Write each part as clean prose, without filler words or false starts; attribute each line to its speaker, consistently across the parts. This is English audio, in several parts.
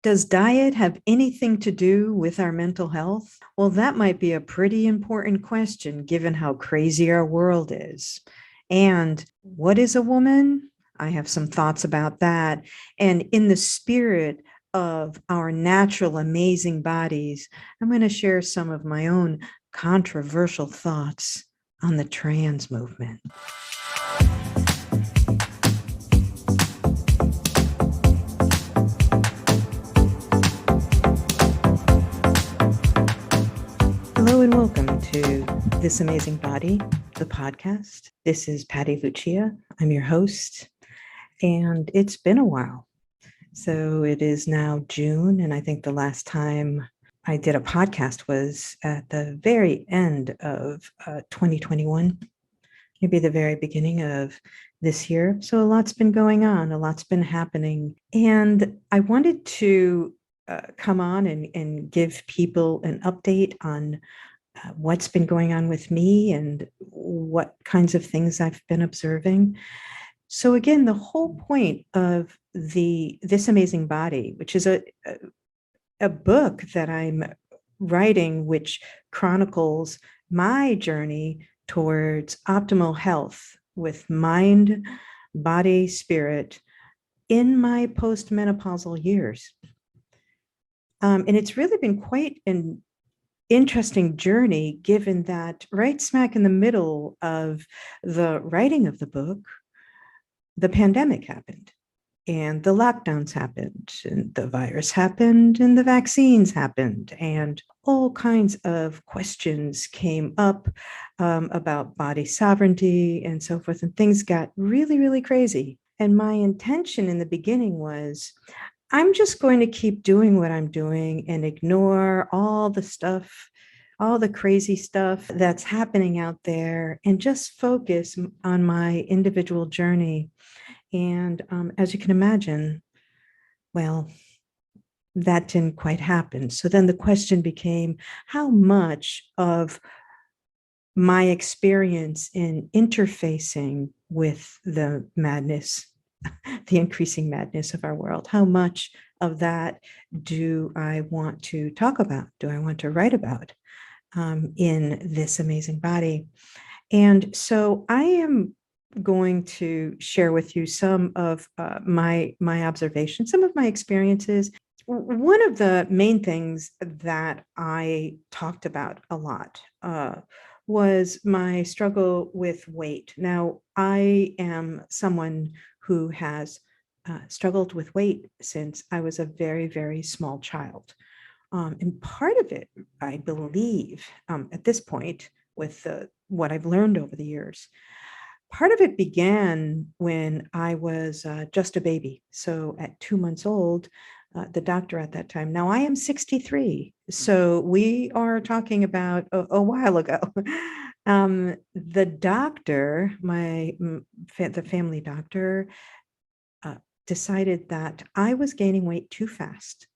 Speaker 1: Does diet have anything to do with our mental health? Well, that might be a pretty important question given how crazy our world is. And what is a woman? I have some thoughts about that. And in the spirit of our natural, amazing bodies, I'm going to share some of my own controversial thoughts on the trans movement. Hello and welcome to This Amazing Body, the podcast. This is Patty Lucia. I'm your host, and it's been a while. So it is now June, and I think the last time I did a podcast was at the very end of 2021, maybe the very beginning of this year. So a lot's been going on, a lot's been happening. And I wanted to come on and give people an update on what's been going on with me and what kinds of things I've been observing. So again, the whole point of This Amazing Body, which is a book that I'm writing, which chronicles my journey towards optimal health with mind, body, spirit in my postmenopausal years. And it's really been quite an interesting journey, given that right smack in the middle of the writing of the book, the pandemic happened and the lockdowns happened and the virus happened and the vaccines happened and all kinds of questions came up about body sovereignty and so forth. And things got really, really crazy. And my intention in the beginning was, I'm just going to keep doing what I'm doing and ignore all the stuff, all the crazy stuff that's happening out there, and just focus on my individual journey. And as you can imagine, well, that didn't quite happen. So then the question became, how much of my experience in interfacing with the madness, the increasing madness of our world, how much of that do I want to talk about? Do I want to write about in This Amazing Body? And so I am going to share with you some of my observations, some of my experiences. One of the main things that I talked about a lot was my struggle with weight. Now, I am someone who has struggled with weight since I was a very, very small child. And part of it, I believe, at this point, with what I've learned over the years, part of it began when I was just a baby. So at 2 months old, the doctor at that time, now I am 63, so we are talking about a while ago. The doctor, the family doctor, decided that I was gaining weight too fast.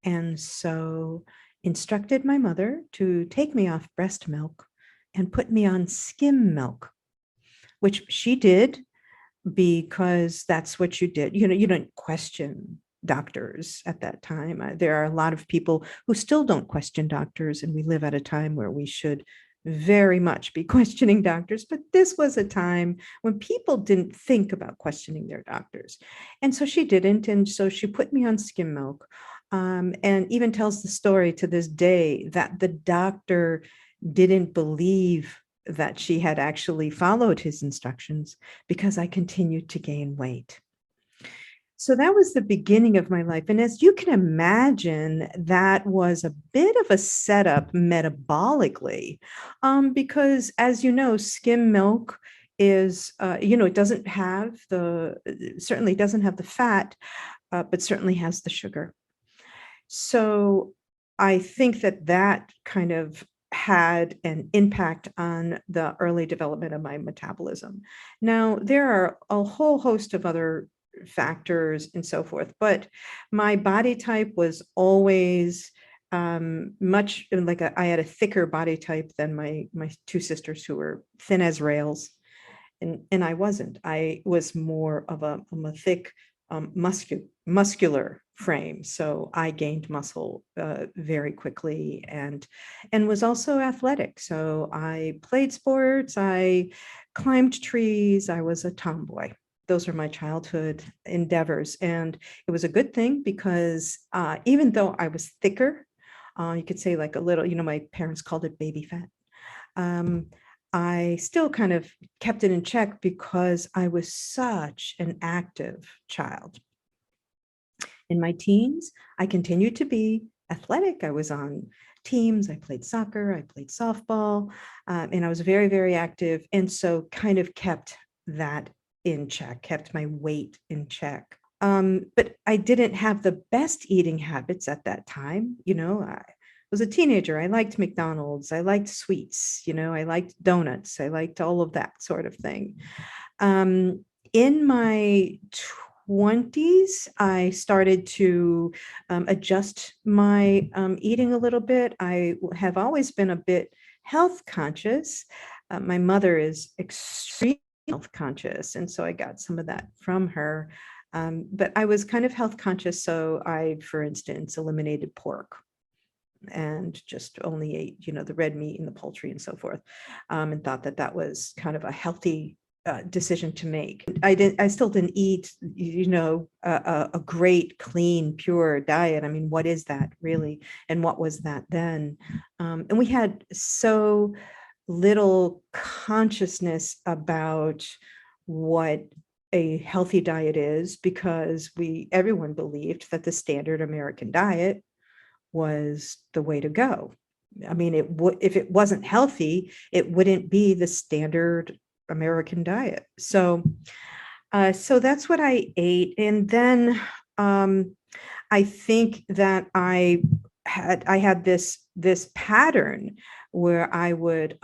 Speaker 1: And so instructed my mother to take me off breast milk and put me on skim milk, which she did because that's what you did. You know, you don't question doctors at that time. There are a lot of people who still don't question doctors, and we live at a time where we should very much be questioning doctors. But this was a time when people didn't think about questioning their doctors. And so she didn't. And so she put me on skim milk, and even tells the story to this day that the doctor didn't believe that she had actually followed his instructions because I continued to gain weight. So that was the beginning of my life. And as you can imagine, that was a bit of a setup metabolically, because as you know, skim milk is, it doesn't have certainly doesn't have the fat, but certainly has the sugar. So I think that kind of had an impact on the early development of my metabolism. Now, there are a whole host of other factors and so forth, but my body type was always much like I had a thicker body type than my two sisters, who were thin as rails, and I wasn't. I was more of a thick, muscular frame. So I gained muscle very quickly and was also athletic. So I played sports, I climbed trees, I was a tomboy. Those are my childhood endeavors. And it was a good thing because even though I was thicker, you could say like a little, my parents called it baby fat. Um, I still kind of kept it in check because I was such an active child. In my teens, I continued to be athletic. I was on teams. I played soccer. I played softball. And I was very, very active. And so kind of kept that in check, kept my weight in check. But I didn't have the best eating habits at that time. I was a teenager. I liked McDonald's. I liked sweets. I liked donuts. I liked all of that sort of thing. In my 20s, I started to adjust my eating a little bit. I have always been a bit health conscious. My mother is extremely health conscious, and so I got some of that from her. But I was kind of health conscious, so I, for instance, eliminated pork and just only ate, the red meat and the poultry and so forth, and thought that that was kind of a healthy decision to make. I still didn't eat, a great, clean, pure diet. I mean, what is that really? And what was that then? And we had so little consciousness about what a healthy diet is because everyone believed that the standard American diet was the way to go. I mean, if it wasn't healthy, it wouldn't be the standard American diet. So that's what I ate. And then I think that I had this pattern where I would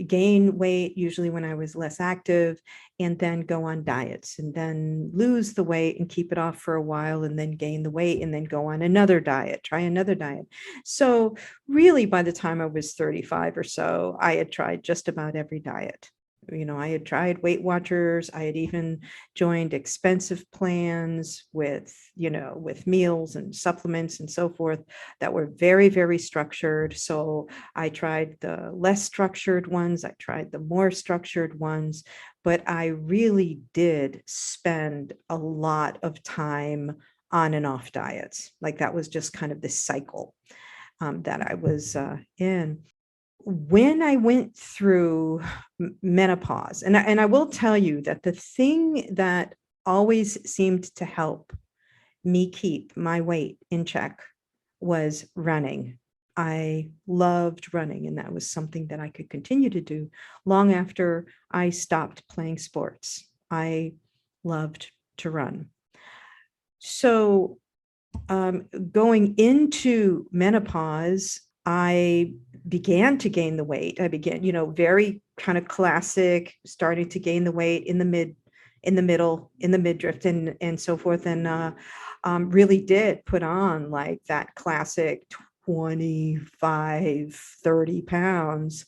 Speaker 1: gain weight, usually when I was less active, and then go on diets and then lose the weight and keep it off for a while and then gain the weight and then go on another diet, try another diet. So really, by the time I was 35 or so, I had tried just about every diet. I had tried Weight Watchers. I had even joined expensive plans with meals and supplements and so forth that were very, very structured. So I tried the less structured ones. I tried the more structured ones, but I really did spend a lot of time on and off diets. Like that was just kind of this cycle that I was in. When I went through menopause, and I will tell you that the thing that always seemed to help me keep my weight in check was running. I loved running, and that was something that I could continue to do long after I stopped playing sports. I loved to run. So going into menopause, I began to gain the weight. I began, very kind of classic, starting to gain the weight in the middle, in the midriff and so forth. And really did put on like that classic 25, 30 pounds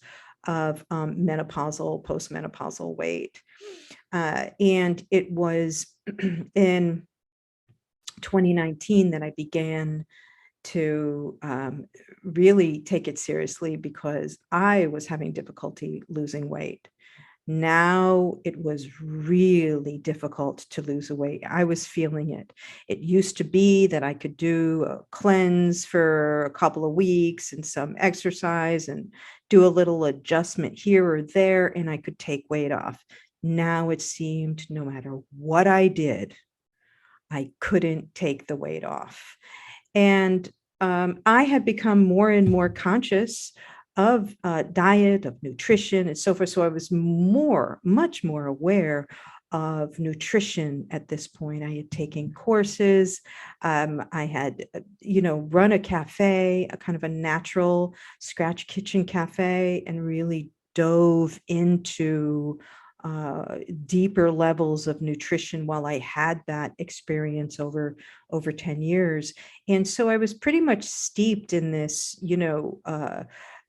Speaker 1: of menopausal, postmenopausal weight. And it was in 2019 that I began to really take it seriously because I was having difficulty losing weight. Now it was really difficult to lose weight. I was feeling it. It used to be that I could do a cleanse for a couple of weeks and some exercise and do a little adjustment here or there, and I could take weight off. Now it seemed no matter what I did, I couldn't take the weight off. And I had become more and more conscious of diet, of nutrition, and so forth. So I was much more aware of nutrition at this point. I had taken courses. I had, run a cafe, a kind of a natural scratch kitchen cafe, and really dove into deeper levels of nutrition while I had that experience over 10 years. And so I was pretty much steeped in this,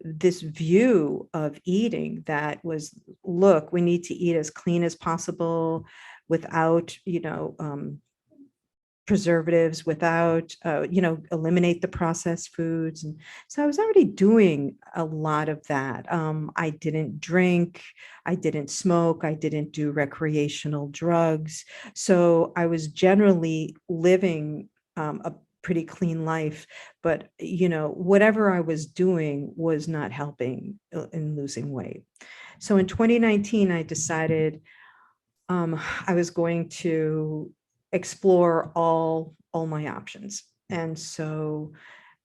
Speaker 1: this view of eating that was, look, we need to eat as clean as possible without, preservatives, without, eliminate the processed foods. And so I was already doing a lot of that. I didn't drink, I didn't smoke, I didn't do recreational drugs. So I was generally living a pretty clean life, but whatever I was doing was not helping in losing weight. So in 2019, I decided I was going to explore all my options. And so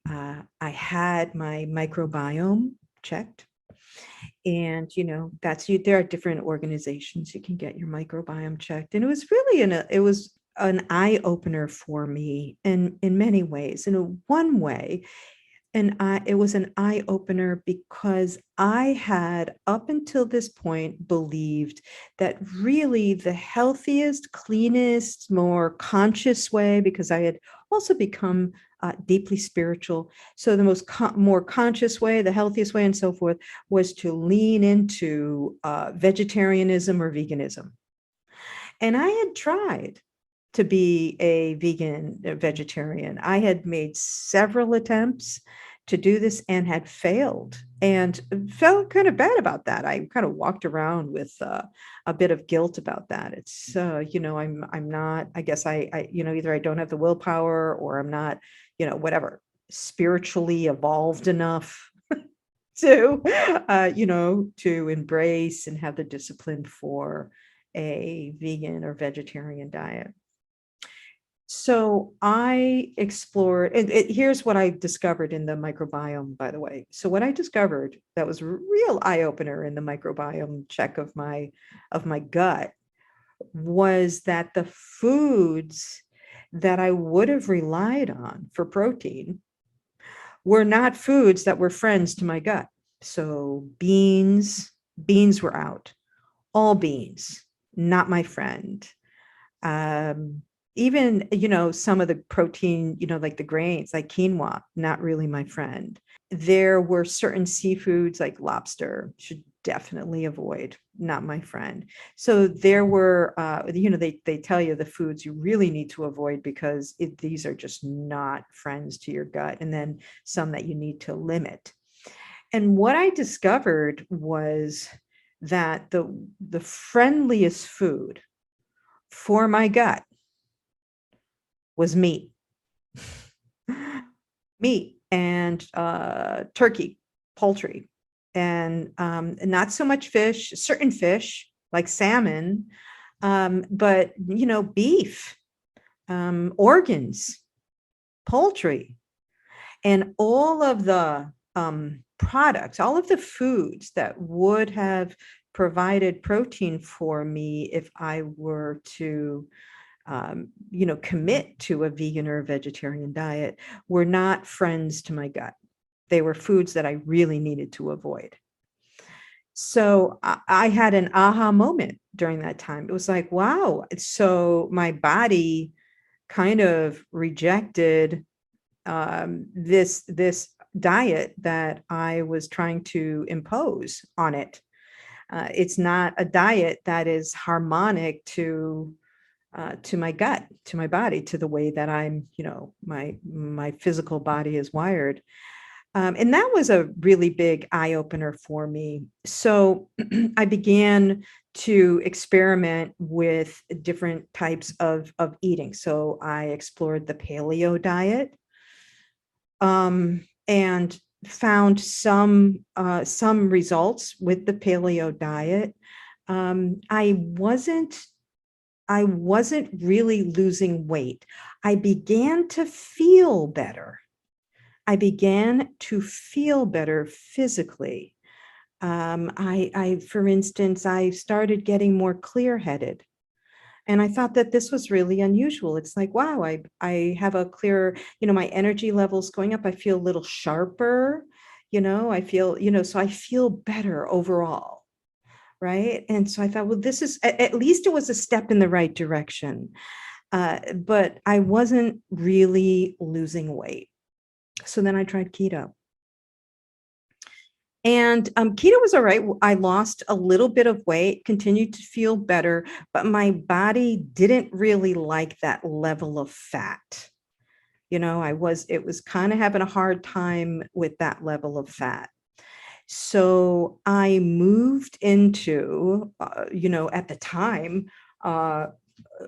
Speaker 1: I had my microbiome checked. And that's you. There are different organizations you can get your microbiome checked. And it was really it was an eye opener for me in many ways. In one way, it was an eye opener because I had, up until this point, believed that really the healthiest, cleanest, more conscious way, because I had also become deeply spiritual. So the more conscious way, the healthiest way, and so forth, was to lean into vegetarianism or veganism. And I had tried to be a vegan, a vegetarian. I had made several attempts to do this and had failed, and felt kind of bad about that. I kind of walked around with a bit of guilt about that. It's I'm not, I guess either I don't have the willpower, or I'm not, whatever, spiritually evolved enough to to embrace and have the discipline for a vegan or vegetarian diet. So I explored, and here's what I discovered in the microbiome, by the way. So what I discovered that was a real eye-opener in the microbiome check of my gut was that the foods that I would have relied on for protein were not foods that were friends to my gut. So beans were out. All beans, not my friend. Even, some of the protein, like the grains, like quinoa, not really my friend. There were certain seafoods like lobster, should definitely avoid, not my friend. So there were, they tell you the foods you really need to avoid because these are just not friends to your gut. And then some that you need to limit. And what I discovered was that the friendliest food for my gut was meat. Meat and turkey, poultry, and not so much fish, certain fish like salmon, but beef, organs, poultry, and all of the products, all of the foods that would have provided protein for me if I were to commit to a vegan or a vegetarian diet, were not friends to my gut. They were foods that I really needed to avoid. So I had an aha moment during that time. It was like, wow. So my body kind of rejected this diet that I was trying to impose on it. It's not a diet that is harmonic to my gut, to my body, to the way that I'm, my physical body is wired. And that was a really big eye opener for me. So I began to experiment with different types of eating. So I explored the paleo diet, and found some results with the paleo diet. I wasn't really losing weight. I began to feel better. I began to feel better physically. For instance, I started getting more clear-headed. And I thought that this was really unusual. It's like, wow, I have a clearer, my energy levels going up. I feel a little sharper, I feel, so I feel better overall. Right. And so I thought, well, this is, at least it was a step in the right direction. But I wasn't really losing weight. So then I tried keto. And keto was all right. I lost a little bit of weight, continued to feel better, but my body didn't really like that level of fat. It was kind of having a hard time with that level of fat. So I moved into, at the time, uh,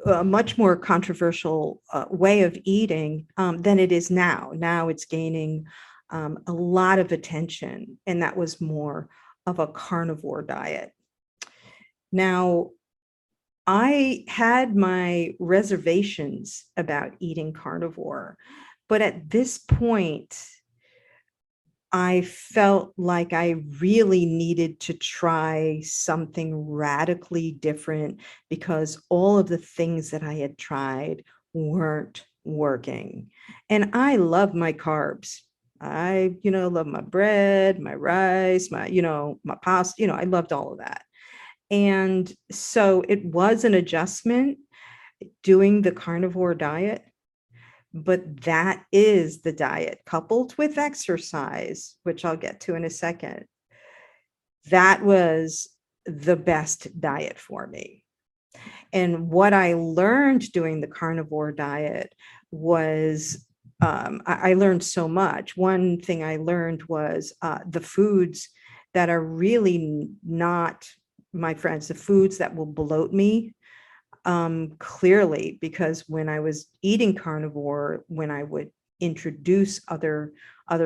Speaker 1: a much more controversial way of eating than it is now. Now it's gaining a lot of attention, and that was more of a carnivore diet. Now, I had my reservations about eating carnivore, but at this point, I felt like I really needed to try something radically different because all of the things that I had tried weren't working. And I love my carbs. I, love my bread, my rice, my pasta, I loved all of that. And so it was an adjustment doing the carnivore diet, but that is the diet coupled with exercise, which I'll get to in a second. That was the best diet for me. And what I learned doing the carnivore diet was I learned so much. One thing I learned was the foods that are really not my friends, the foods that will bloat me, clearly, because when I was eating carnivore, when I would introduce other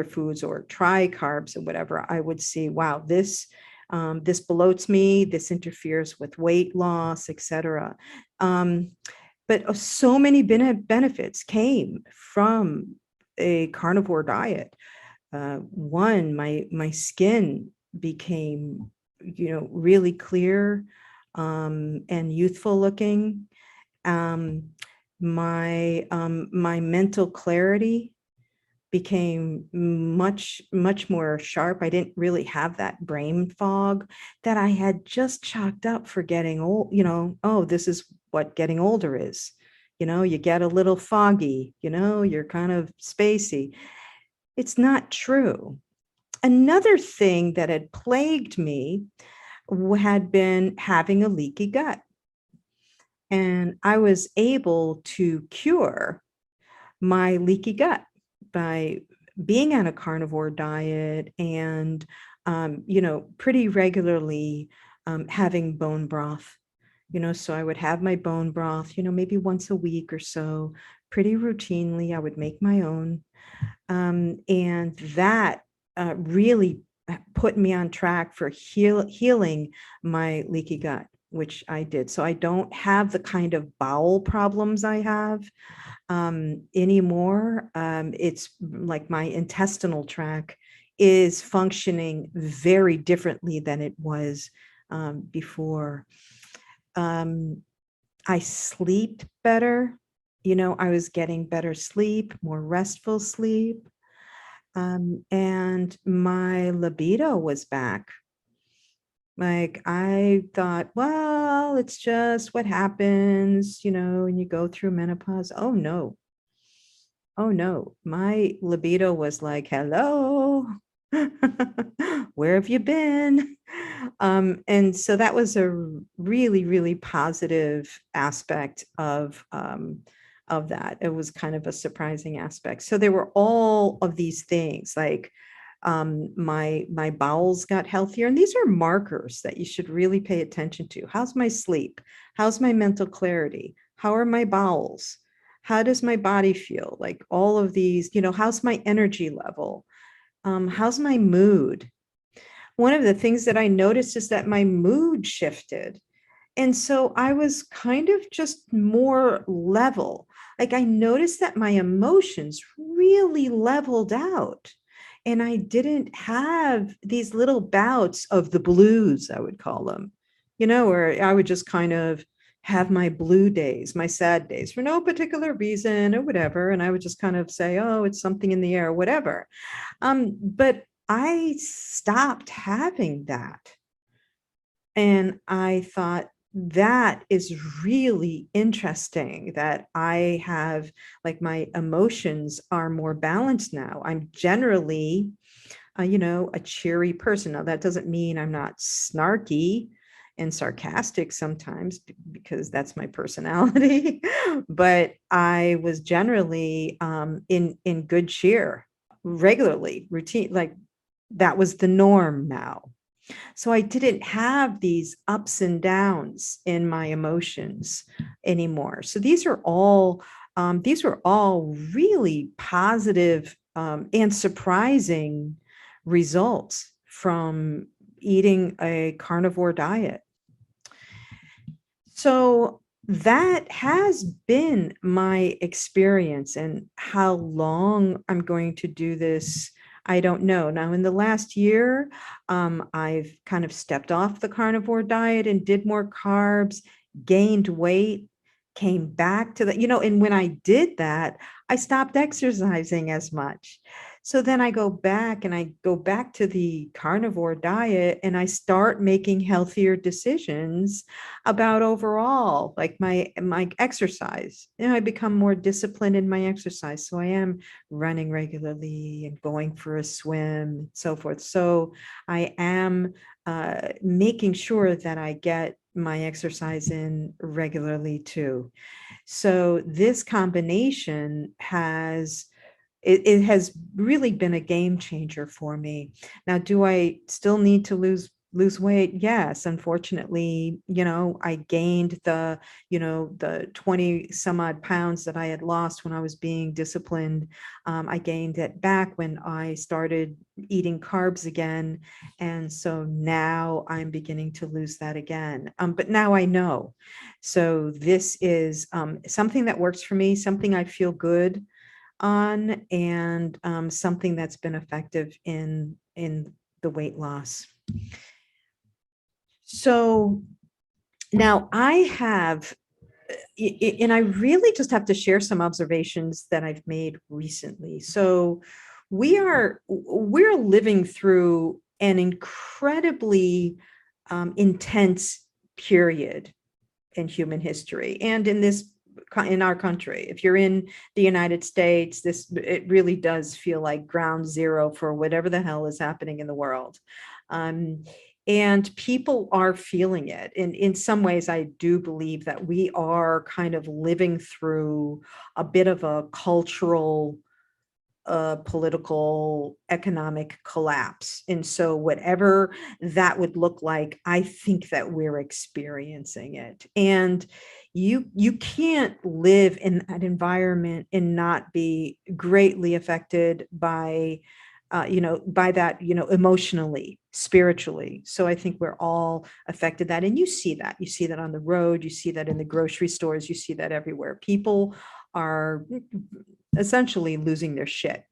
Speaker 1: foods or try carbs or whatever, I would see, wow, this bloats me, this interferes with weight loss, etc. But so many benefits came from a carnivore diet. One, my skin became, really clear and youthful looking. My mental clarity became much more sharp. I didn't really have that brain fog that I had just chalked up for getting old. Oh, this is what getting older is. You get a little foggy, you're kind of spacey. It's not true. Another thing that had plagued me had been having a leaky gut. And I was able to cure my leaky gut by being on a carnivore diet and, pretty regularly having bone broth. So I would have my bone broth, maybe once a week or so, pretty routinely. I would make my own. And that really put me on track for healing my leaky gut, which I did. So I don't have the kind of bowel problems I have anymore. It's like my intestinal tract is functioning very differently than it was before. I sleep better. I was getting better sleep, more restful sleep. And my libido was back. Like I thought, well, it's just what happens, when you go through menopause. Oh no. Oh no. My libido was like, hello. Where have you been? And so that was a really, really positive aspect of that. It was kind of a surprising aspect. So there were all of these things like my bowels got healthier, and these are markers that you should really pay attention to. How's my sleep? How's my mental clarity? How are my bowels? How does my body feel? Like all of these, how's my energy level? How's my mood? One of the things that I noticed is that my mood shifted. And so I was kind of just more level. Like I noticed that my emotions really leveled out. And I didn't have these little bouts of the blues, I would call them, where I would just kind of have my blue days, my sad days for no particular reason or whatever. And I would just kind of say, oh, it's something in the air, whatever. But I stopped having that. And I thought, that is really interesting that I have, like, my emotions are more balanced now. I'm generally a cheery person. Now, that doesn't mean I'm not snarky and sarcastic sometimes because that's my personality, but I was generally in good cheer regularly, routine, like that was the norm now. So I didn't have these ups and downs in my emotions anymore. So these were all really positive and surprising results from eating a carnivore diet. So that has been my experience, and how long I'm going to do this, I don't know. Now, in the last year, I've kind of stepped off the carnivore diet and did more carbs, gained weight, came back to that, and when I did that, I stopped exercising as much. So then I go back to the carnivore diet and I start making healthier decisions about overall, like my exercise. I become more disciplined in my exercise. So I am running regularly and going for a swim and so forth. So I am making sure that I get my exercise in regularly too. So this combination it has really been a game changer for me. Now, do I still need to lose weight? Yes, unfortunately, I gained the 20 some odd pounds that I had lost when I was being disciplined. I gained it back when I started eating carbs again. And so now I'm beginning to lose that again. But now I know. So this is something that works for me, something I feel good on, and something that's been effective in the weight loss. So now I have, and I really just have to share some observations that I've made recently. So we're living through an incredibly intense period in human history and in our country. If you're in the United States, it really does feel like ground zero for whatever the hell is happening in the world. And people are feeling it. And in some ways, I do believe that we are kind of living through a bit of a cultural, political, economic collapse. And so whatever that would look like, I think that we're experiencing it. And you can't live in that environment and not be greatly affected by by that, emotionally, spiritually. So I think we're all affected that. And you see that on the road, you see that in the grocery stores, you see that everywhere. People are essentially losing their shit.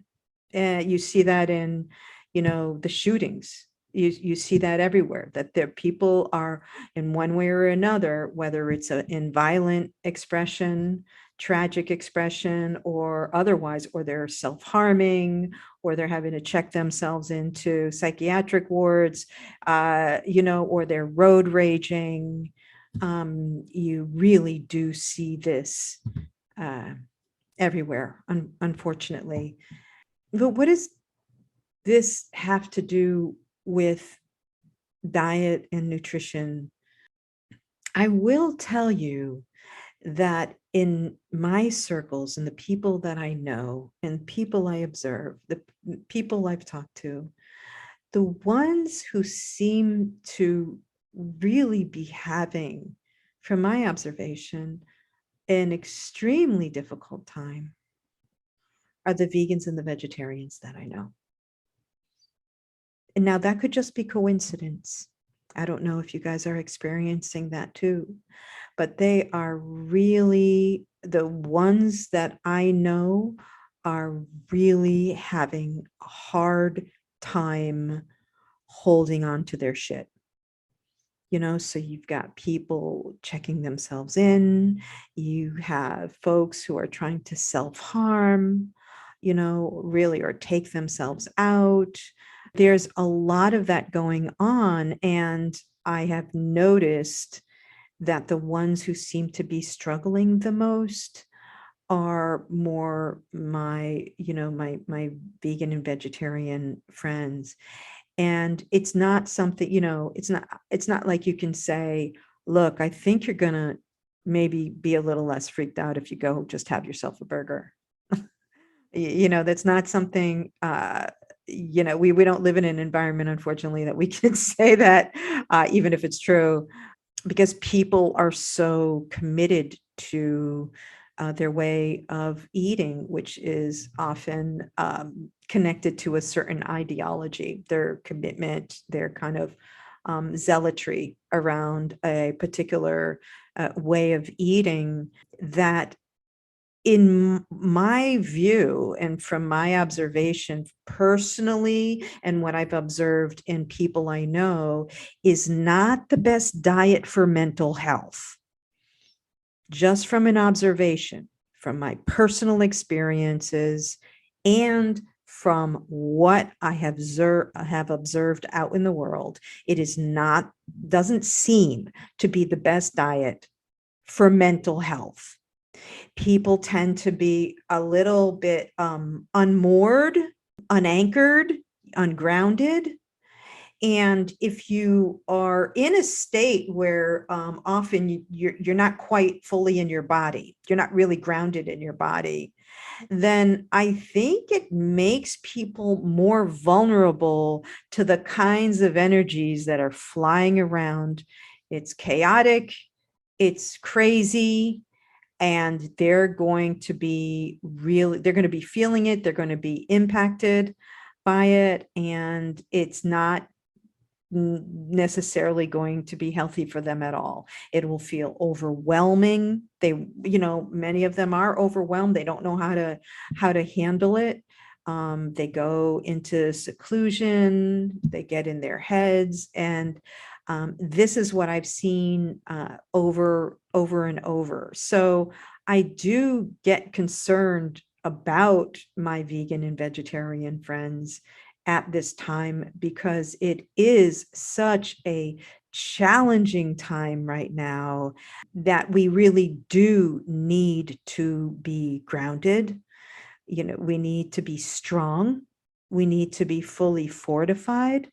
Speaker 1: And you see that in, the shootings. You see that everywhere, that there people are in one way or another, whether it's in violent expression, tragic expression, or otherwise, or they're self-harming, or they're having to check themselves into psychiatric wards, or they're road raging. You really do see this everywhere, unfortunately. But what does this have to do with diet and nutrition? I will tell you that in my circles and the people that I know and people I observe, the people I've talked to, the ones who seem to really be having, from my observation, an extremely difficult time are the vegans and the vegetarians that I know. And now that could just be coincidence. I don't know if you guys are experiencing that too, but they are really the ones that I know are really having a hard time holding on to their shit. So you've got people checking themselves in, you have folks who are trying to self-harm, really, or take themselves out. There's a lot of that going on. And I have noticed that the ones who seem to be struggling the most are more my, my vegan and vegetarian friends. And it's not something, it's not like you can say, look, I think you're gonna maybe be a little less freaked out if you go just have yourself a burger. That's not something, we don't live in an environment, unfortunately, that we can say that, even if it's true, because people are so committed to their way of eating, which is often connected to a certain ideology, their commitment, their kind of zealotry around a particular way of eating, that in my view and from my observation personally, and what I've observed in people I know, is not the best diet for mental health. Just from an observation, from my personal experiences, and from what I have observed out in the world, it is not, doesn't seem to be the best diet for mental health. People tend to be a little bit unmoored, unanchored, ungrounded. And if you are in a state where often you're not quite fully in your body, you're not really grounded in your body, then I think it makes people more vulnerable to the kinds of energies that are flying around. It's chaotic, it's crazy, and they're going to be feeling it, they're going to be impacted by it, and it's not necessarily going to be healthy for them at all. It will feel overwhelming. Many of them are overwhelmed. They don't know how to handle it. They go into seclusion, they get in their heads, and this is what I've seen over and over. So I do get concerned about my vegan and vegetarian friends at this time, because it is such a challenging time right now that we really do need to be grounded. We need to be strong. We need to be fully fortified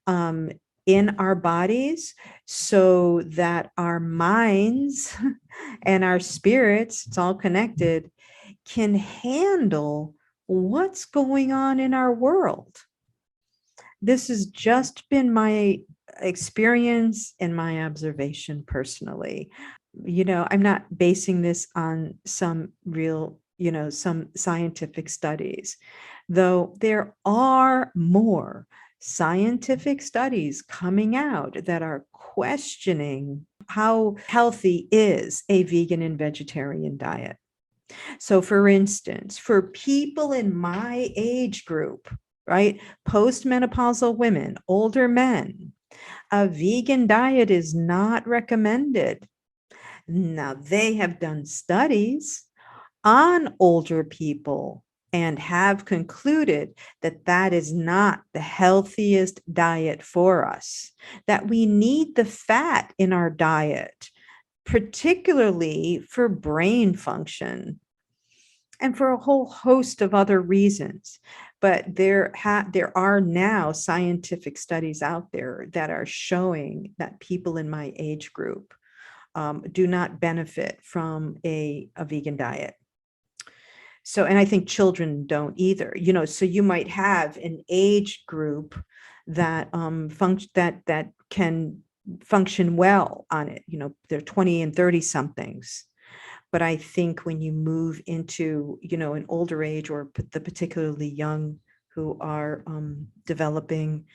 Speaker 1: in our bodies, so that our minds and our spirits, it's all connected, can handle what's going on in our world. This has just been my experience and my observation personally. I'm not basing this on some real, some scientific studies, though there are more scientific studies coming out that are questioning how healthy is a vegan and vegetarian diet. So, for instance, for people in my age group, right, postmenopausal women, older men, a vegan diet is not recommended. Now, they have done studies on older people and have concluded that that is not the healthiest diet for us, that we need the fat in our diet, particularly for brain function and for a whole host of other reasons. But there are now scientific studies out there that are showing that people in my age group do not benefit from a vegan diet. So, and I think children don't either, so you might have an age group that that can function well on it. They're 20 and 30 somethings. But I think when you move into, an older age, or the particularly young who are developing,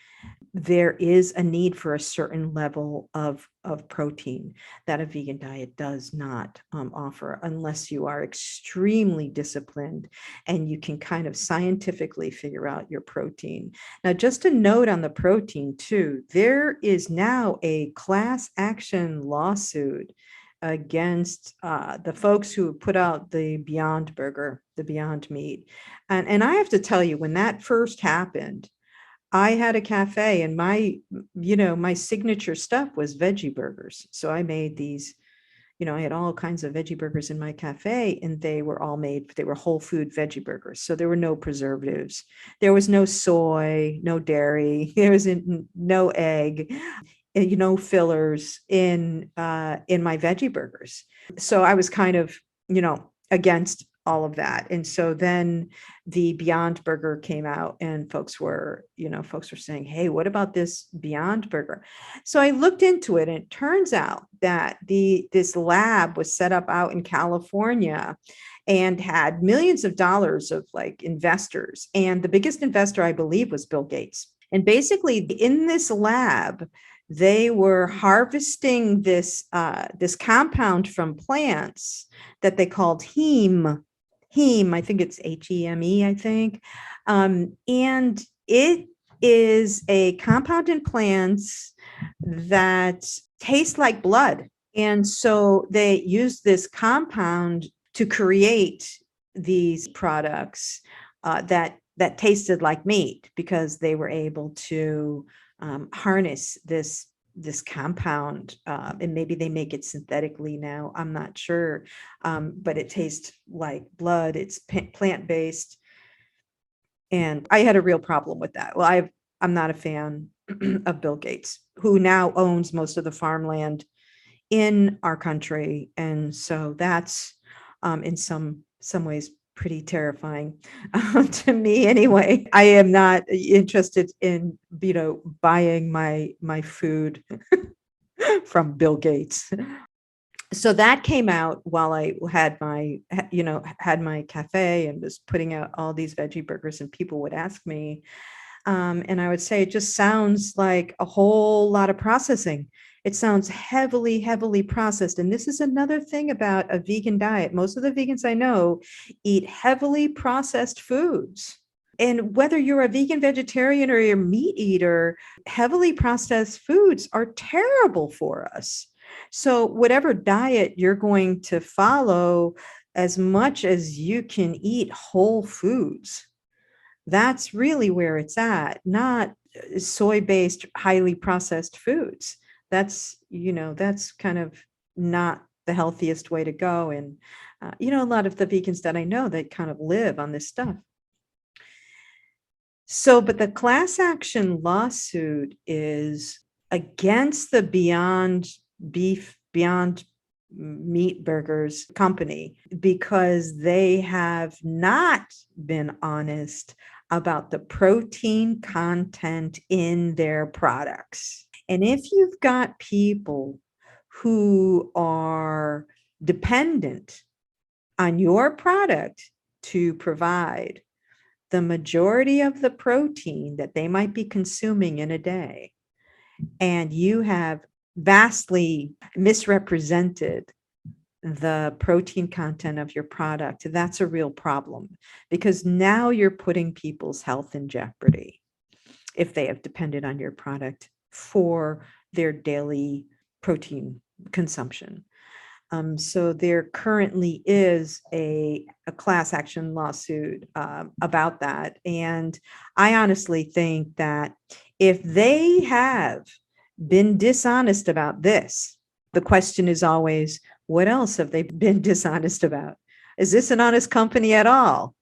Speaker 1: there is a need for a certain level of protein that a vegan diet does not offer, unless you are extremely disciplined and you can kind of scientifically figure out your protein. Now, just a note on the protein too, there is now a class action lawsuit against the folks who put out the Beyond Burger, the Beyond Meat. And I have to tell you, when that first happened, I had a cafe, and my signature stuff was veggie burgers. So I made these, I had all kinds of veggie burgers in my cafe, and they were whole food veggie burgers. So there were no preservatives. There was no soy, no dairy. There was no egg, fillers in my veggie burgers. So I was kind of, against all of that. And so then the Beyond Burger came out, and folks were saying, hey, what about this Beyond Burger? So I looked into it, and it turns out that this lab was set up out in California and had millions of dollars of like investors. And the biggest investor, I believe, was Bill Gates. And basically in this lab, they were harvesting this compound from plants that they called heme. I think it's HEME, I think. And it is a compound in plants that tastes like blood. And so they used this compound to create these products that tasted like meat, because they were able to harness this compound, and maybe they make it synthetically now, I'm not sure, but it tastes like blood. It's plant-based, and I had a real problem with that. Well, I'm not a fan of Bill Gates, who now owns most of the farmland in our country, and so that's in some ways pretty terrifying to me anyway. I am not interested in, buying my food from Bill Gates. So that came out while I had my cafe and was putting out all these veggie burgers, and people would ask me, and I would say, it just sounds like a whole lot of processing. It sounds heavily, heavily processed. And this is another thing about a vegan diet. Most of the vegans I know eat heavily processed foods. And whether you're a vegan, vegetarian, or you're a meat eater, heavily processed foods are terrible for us. So whatever diet you're going to follow, as much as you can eat whole foods, that's really where it's at, not soy-based, highly processed foods. That's kind of not the healthiest way to go. And, a lot of the vegans that I know, they kind of live on this stuff. So, but the class action lawsuit is against the Beyond Meat Burgers company, because they have not been honest about the protein content in their products. And if you've got people who are dependent on your product to provide the majority of the protein that they might be consuming in a day, and you have vastly misrepresented the protein content of your product, that's a real problem, because now you're putting people's health in jeopardy if they have depended on your product for their daily protein consumption. So there currently is a class action lawsuit about that. And I honestly think that if they have been dishonest about this, the question is always, what else have they been dishonest about? Is this an honest company at all?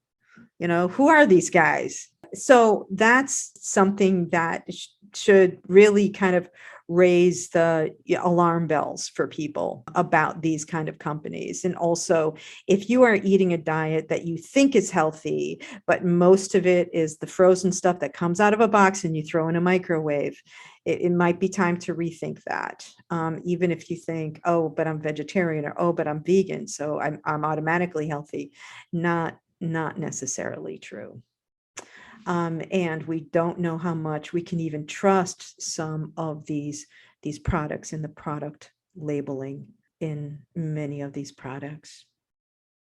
Speaker 1: Who are these guys? So that's something that should really kind of raise the alarm bells for people about these kind of companies. And also, if you are eating a diet that you think is healthy, but most of it is the frozen stuff that comes out of a box and you throw in a microwave, it might be time to rethink that. Even if you think, oh, but I'm vegetarian, or oh, but I'm vegan, so I'm automatically healthy. Not necessarily true. And we don't know how much we can even trust some of these products and the product labeling in many of these products.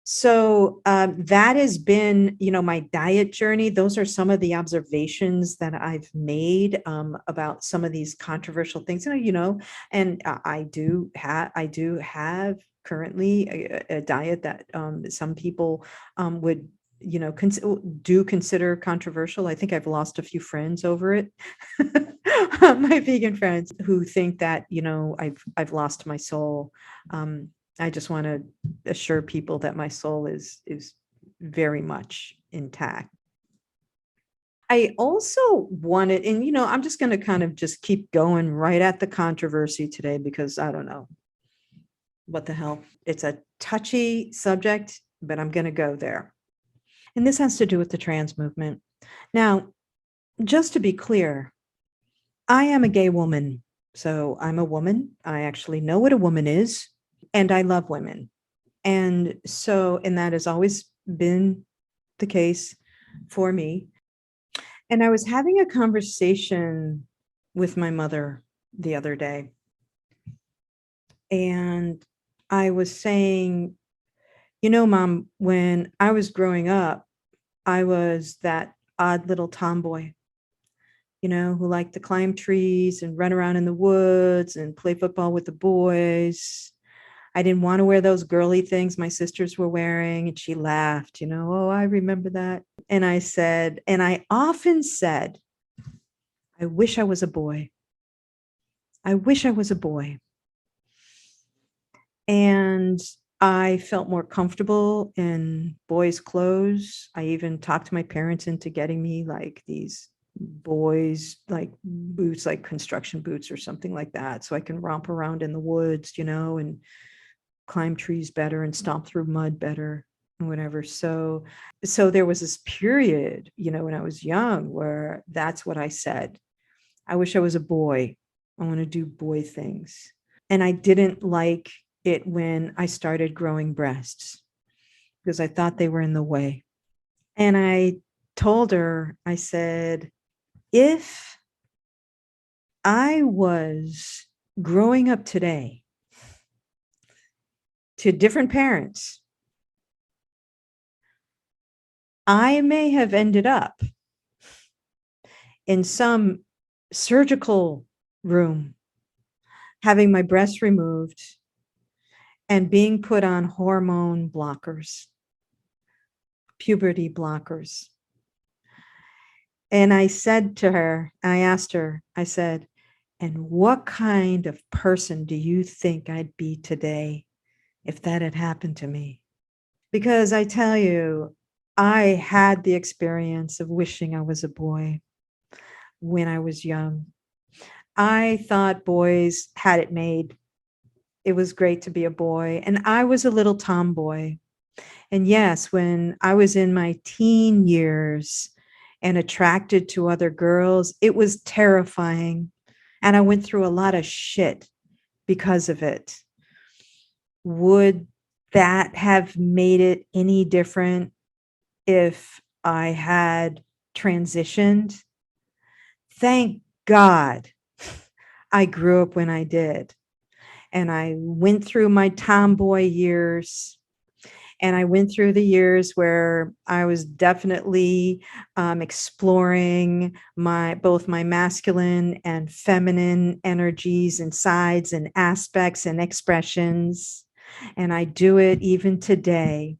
Speaker 1: So that has been, my diet journey. Those are some of the observations that I've made about some of these controversial things. And I do have currently a diet that some people would do consider controversial. I think I've lost a few friends over it. My vegan friends who think that, I've lost my soul. I just want to assure people that my soul is very much intact. I also wanted, and I'm just going to kind of just keep going right at the controversy today because I don't know what the hell. It's a touchy subject, but I'm going to go there. And this has to do with the trans movement. Now, just to be clear, I am a gay woman. So I'm a woman. I actually know what a woman is, and I love women. And that has always been the case for me. And I was having a conversation with my mother the other day, and I was saying, Mom, when I was growing up, I was that odd little tomboy, who liked to climb trees and run around in the woods and play football with the boys. I didn't want to wear those girly things my sisters were wearing. And she laughed, oh, I remember that. And I often said, I wish I was a boy. I wish I was a boy. And I felt more comfortable in boys' clothes. I even talked my parents into getting me like these boys like boots, like construction boots or something like that, so I can romp around in the woods, and climb trees better and stomp through mud better and whatever. So there was this period, when I was young where that's what I said. I wish I was a boy. I want to do boy things. And I didn't like it when I started growing breasts because I thought they were in the way. And I told her, I said, if I was growing up today to different parents, I may have ended up in some surgical room having my breasts removed and being put on hormone blockers, puberty blockers. And I said to her, I asked her, I said, and what kind of person do you think I'd be today if that had happened to me? Because I tell you, I had the experience of wishing I was a boy when I was young. I thought boys had it made. It was great to be a boy. And I was a little tomboy. And yes, when I was in my teen years and attracted to other girls, it was terrifying. And I went through a lot of shit because of it. Would that have made it any different if I had transitioned? Thank God I grew up when I did. And I went through my tomboy years. And I went through the years where I was definitely exploring both my masculine and feminine energies and sides and aspects and expressions. And I do it even today.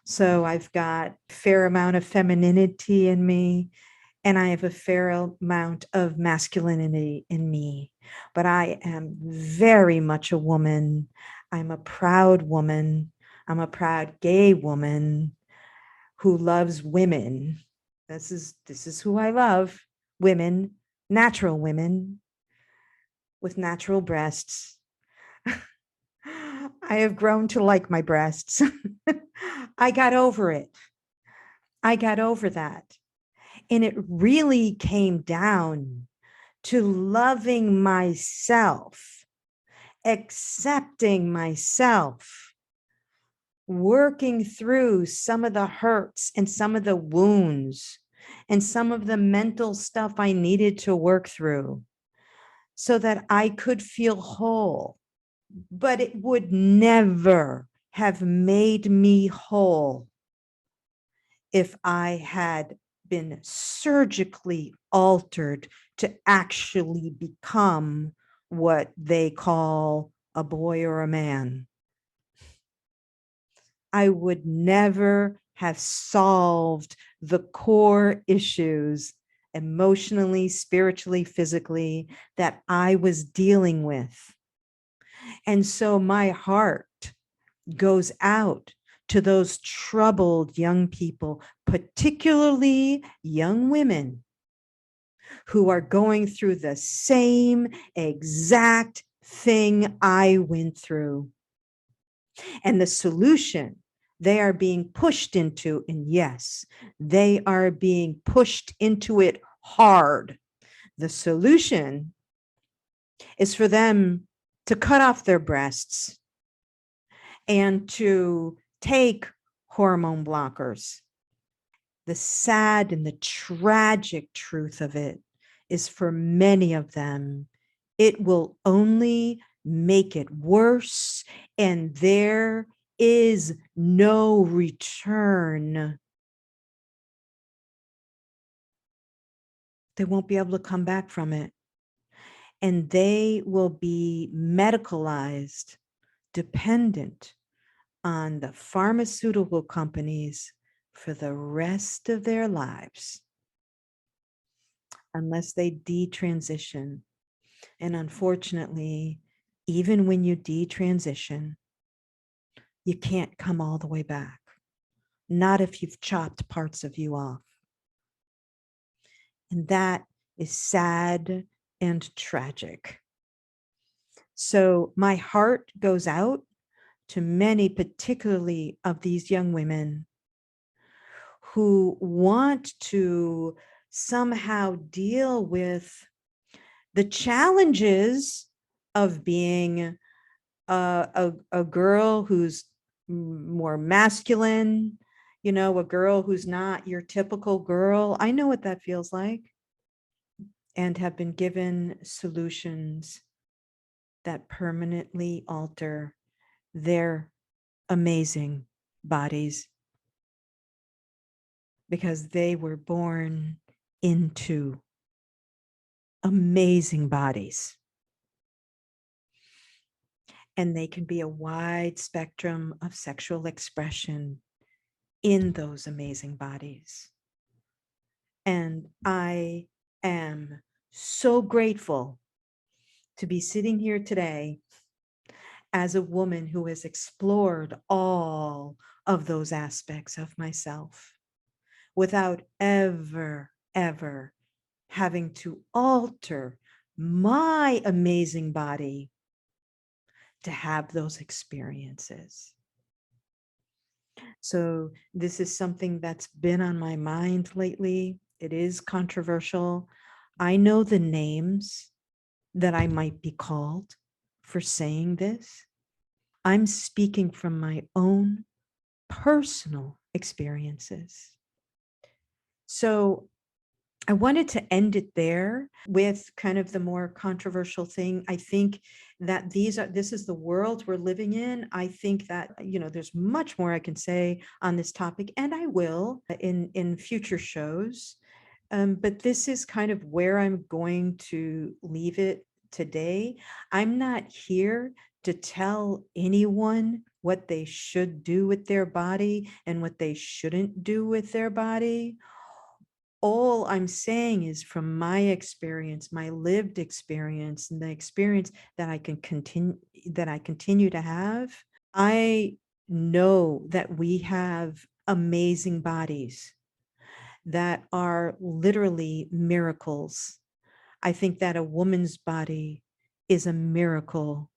Speaker 1: So I've got a fair amount of femininity in me, and I have a fair amount of masculinity in me. But I am very much a woman. I'm a proud woman. I'm a proud gay woman who loves women. This is who I love. Women, natural women with natural breasts. I have grown to like my breasts. I got over it. I got over that. And it really came down to loving myself, accepting myself, working through some of the hurts and some of the wounds and some of the mental stuff I needed to work through so that I could feel whole. But it would never have made me whole if I had been surgically altered to actually become what they call a boy or a man. I would never have solved the core issues emotionally, spiritually, physically that I was dealing with. And so my heart goes out to those troubled young people, particularly young women who are going through the same exact thing I went through. And the solution they are being pushed into, and yes, they are being pushed into it hard. The solution is for them to cut off their breasts and to take hormone blockers. The sad and the tragic truth of it is for many of them, it will only make it worse, and there is no return. They won't be able to come back from it. And they will be medicalized, dependent on the pharmaceutical companies for the rest of their lives, unless they detransition. And unfortunately, even when you detransition, you can't come all the way back. Not if you've chopped parts of you off. And that is sad and tragic. So my heart goes out to many, particularly of these young women who want to somehow deal with the challenges of being a girl who's more masculine, a girl who's not your typical girl. I know what that feels like, and have been given solutions that permanently alter their amazing bodies because they were born into amazing bodies. And they can be a wide spectrum of sexual expression in those amazing bodies. And I am so grateful to be sitting here today as a woman who has explored all of those aspects of myself without ever having to alter my amazing body to have those experiences. So this is something that's been on my mind lately. It is controversial. I know the names that I might be called for saying this. I'm speaking from my own personal experiences. So I wanted to end it there with kind of the more controversial thing. I think that this is the world we're living in. I think that, there's much more I can say on this topic, and I will in future shows. But this is kind of where I'm going to leave it today. I'm not here to tell anyone what they should do with their body and what they shouldn't do with their body. All I'm saying is from my experience, my lived experience, and the experience that I continue to have, I know that we have amazing bodies that are literally miracles. I think that a woman's body is a miracle.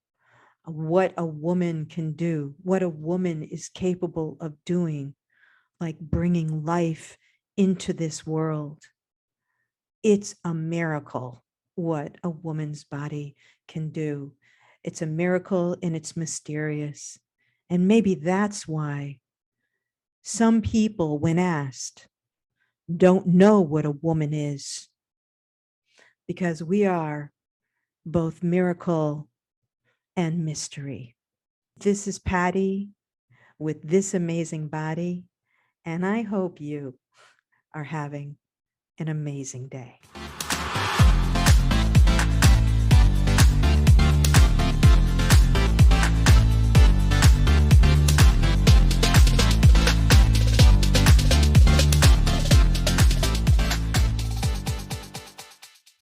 Speaker 1: What a woman can do, what a woman is capable of doing, like bringing life into this world. It's a miracle what a woman's body can do. It's a miracle and it's mysterious. And maybe that's why some people, when asked, don't know what a woman is, because we are both miracle and mystery. This is Patty with This Amazing Body, and I hope you are having an amazing day.